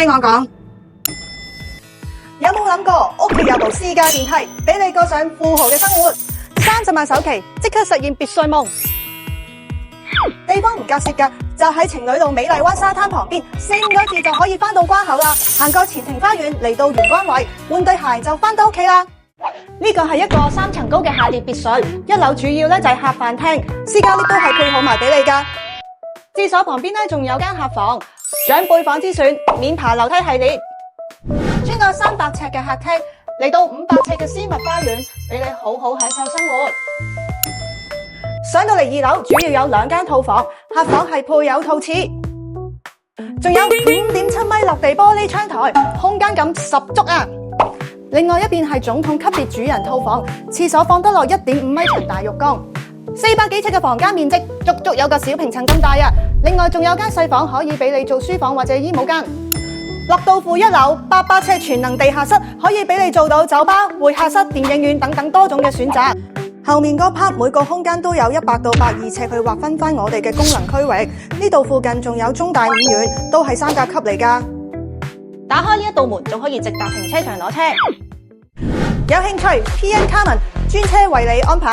聽我講。有冇諗過屋企有部私家電梯，俾你過上富豪嘅生活？30萬首期，即刻實現別墅夢。地方唔隔涉㗎，就喺情侶路美麗灣沙灘旁邊，4個字就可以返到關口啦。行過前庭花園，嚟到漁關位，換對鞋就返到屋企啦。呢個係一個3層高嘅下列別墅，1樓主要咧就係客飯廳，私家 lift 都係配好埋俾你㗎。廁所旁邊咧仲有間客房，長輩房之選，免爬樓梯系列。穿過300尺嘅客廳，嚟到500尺嘅私密花園，俾你好好享受生活。上到嚟2樓，主要有2間套房，客房係配有套廁，仲有5.7米落地玻璃窗台，空間感十足啊！另外一邊係總統級別主人套房，廁所放得落1.5米長大浴缸，400幾尺嘅房間面積，足足有個小平層咁大啊！另外仲有間細房可以俾你做書房或者衣帽間。落到負1樓，800尺全能地下室可以俾你做到酒吧、會客室、電影院等等多種嘅選擇。後面嗰 part 每個空間都有100到120尺去劃分翻我哋嘅功能區域。呢度附近仲有中大5院，都係3甲級嚟㗎。打開呢一道門，仲可以直達停車場攞車。有興趣 PN Carmen 專車為你安排。